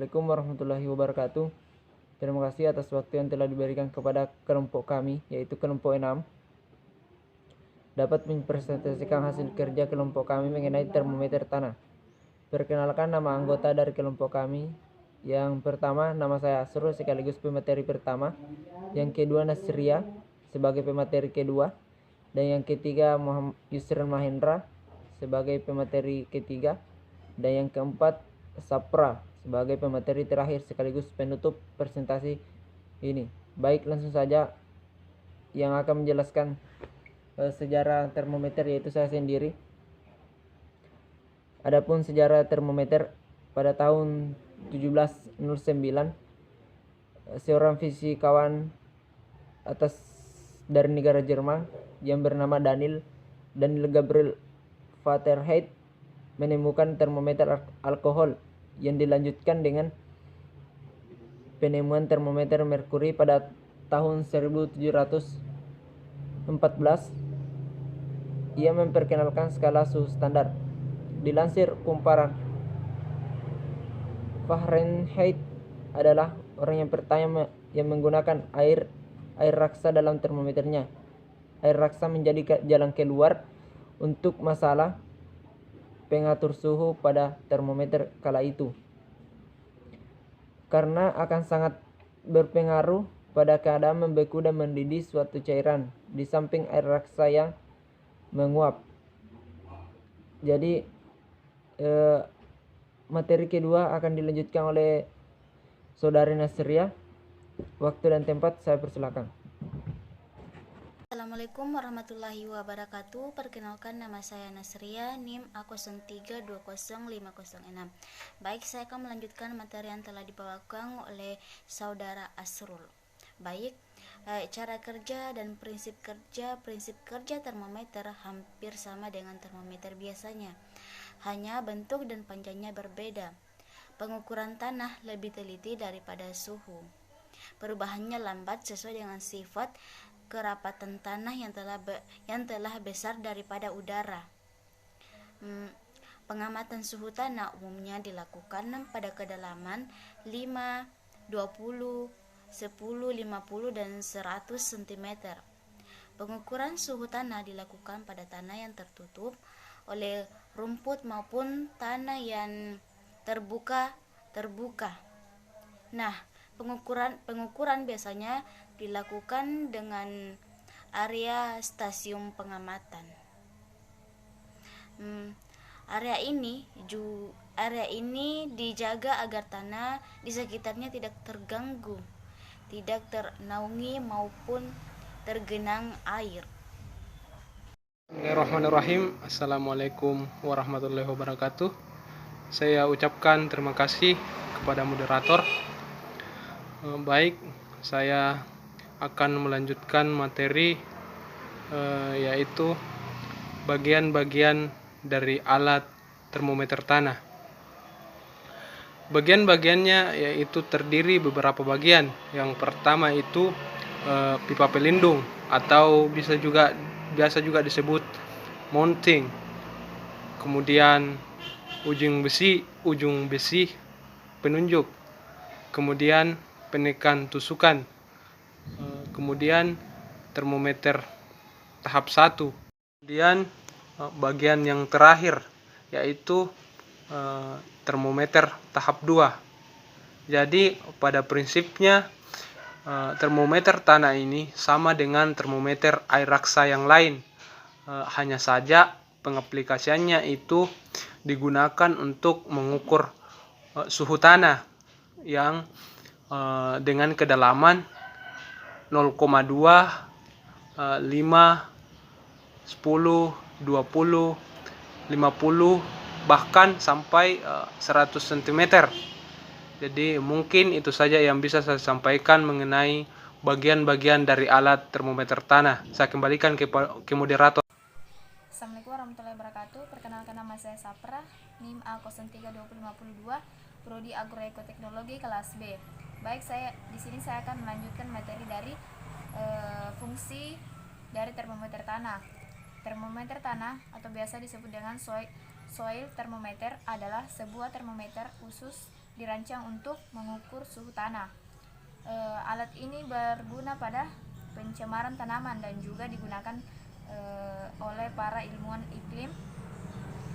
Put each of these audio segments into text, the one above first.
Assalamualaikum warahmatullahi wabarakatuh. Terima kasih atas waktu yang telah diberikan kepada kelompok kami, yaitu kelompok 6, dapat mempresentasikan hasil kerja kelompok kami mengenai termometer tanah. Perkenalkan nama anggota dari kelompok kami. Yang pertama, nama saya Asrul sekaligus pemateri pertama. Yang kedua, Nasria sebagai pemateri kedua. Dan yang ketiga, Yusran Mahendra sebagai pemateri ketiga. Dan yang keempat, Sapra sebagai pemateri terakhir sekaligus penutup presentasi ini. Baik, langsung saja yang akan menjelaskan sejarah termometer yaitu saya sendiri. Adapun sejarah termometer, pada tahun 1709 seorang fisikawan dari negara Jerman yang bernama Daniel Gabriel Fahrenheit menemukan termometer alkohol, yang dilanjutkan dengan penemuan termometer merkuri pada tahun 1714. Ia memperkenalkan skala suhu standar. Dilansir kumparan, Fahrenheit adalah orang yang pertama yang menggunakan air raksa dalam termometernya. Air raksa menjadi jalan keluar untuk masalah pengatur suhu pada termometer kala itu, karena akan sangat berpengaruh pada keadaan membeku dan mendidih suatu cairan di samping air raksa yang menguap. Jadi materi kedua akan dilanjutkan oleh saudari Nasria. Waktu dan tempat saya persilakan. Assalamualaikum warahmatullahi wabarakatuh. Perkenalkan, nama saya Nasria, NIM A03205056. Baik, saya akan melanjutkan materi yang telah dibawakan oleh saudara Asrul. Baik, cara kerja dan prinsip kerja termometer hampir sama dengan termometer biasanya, hanya bentuk dan panjangnya berbeda. Pengukuran tanah lebih teliti daripada suhu. Perubahannya lambat sesuai dengan sifat kerapatan tanah yang telah besar daripada udara. Pengamatan suhu tanah umumnya dilakukan pada kedalaman 5, 20, 10, 50, dan 100 cm. Pengukuran suhu tanah dilakukan pada tanah yang tertutup oleh rumput maupun tanah yang terbuka. Nah, pengukuran biasanya dilakukan dengan area stasiun pengamatan. Area ini dijaga agar tanah di sekitarnya tidak terganggu, tidak ternaungi maupun tergenang air. Bismillahirrahmanirrahim. Assalamualaikum warahmatullahi wabarakatuh. Saya ucapkan terima kasih kepada moderator. Baik, saya akan melanjutkan materi yaitu bagian-bagian dari alat termometer tanah. Bagian-bagiannya yaitu terdiri beberapa bagian. Yang pertama itu pipa pelindung atau biasa juga disebut mounting. Kemudian ujung besi penunjuk. Kemudian penekan tusukan. Kemudian termometer tahap 1. Kemudian bagian yang terakhir yaitu termometer tahap 2. Jadi pada prinsipnya termometer tanah ini sama dengan termometer air raksa yang lain. Hanya saja pengaplikasiannya itu digunakan untuk mengukur suhu tanah yang dengan kedalaman 0,2, 5, 10, 20, 50, bahkan sampai 100 cm. Jadi mungkin itu saja yang bisa saya sampaikan mengenai bagian-bagian dari alat termometer tanah. Saya kembalikan ke moderator. Assalamualaikum warahmatullahi wabarakatuh. Perkenalkan, nama saya Sapra, NIM A032052, Prodi Agroekoteknologi kelas B. Baik, di sini saya akan melanjutkan materi dari fungsi dari termometer tanah. Termometer tanah atau biasa disebut dengan soil thermometer adalah sebuah termometer khusus dirancang untuk mengukur suhu tanah. Alat ini berguna pada pencemaran tanaman dan juga digunakan oleh para ilmuwan iklim,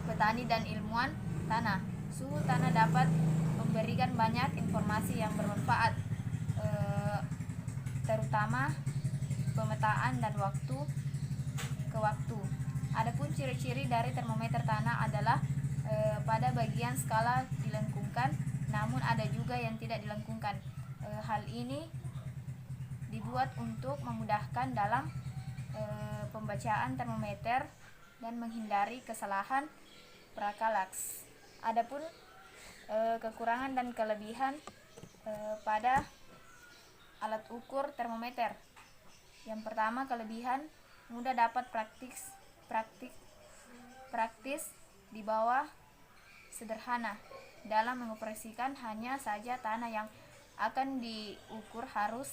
petani dan ilmuwan tanah. Suhu tanah dapat memberikan banyak informasi yang bermanfaat, terutama pemetaan dan waktu ke waktu. Adapun ciri-ciri dari termometer tanah adalah pada bagian skala dilengkungkan, namun ada juga yang tidak dilengkungkan. Hal ini dibuat untuk memudahkan dalam pembacaan termometer dan menghindari kesalahan prakalaks. Adapun kekurangan dan kelebihan pada alat ukur termometer. Yang pertama, kelebihan mudah dapat praktis di bawah sederhana. Dalam mengoperasikan, hanya saja tanah yang akan diukur harus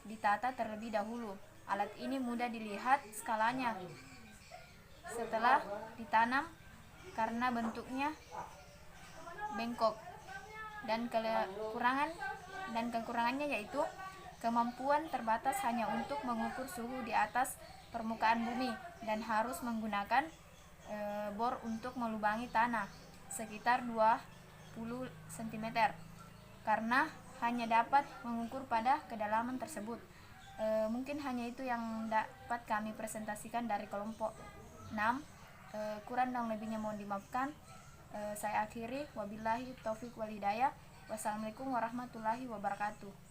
ditata terlebih dahulu. Alat ini mudah dilihat skalanya setelah ditanam karena bentuknya bengkok. Dan kekurangannya yaitu kemampuan terbatas hanya untuk mengukur suhu di atas permukaan bumi dan harus menggunakan bor untuk melubangi tanah sekitar 20 cm karena hanya dapat mengukur pada kedalaman tersebut. Mungkin hanya itu yang dapat kami presentasikan dari kelompok 6. Kurang dan lebihnya mohon dimaafkan. Saya akhiri, wabillahi taufiq wal hidayah. Wassalamualaikum warahmatullahi wabarakatuh.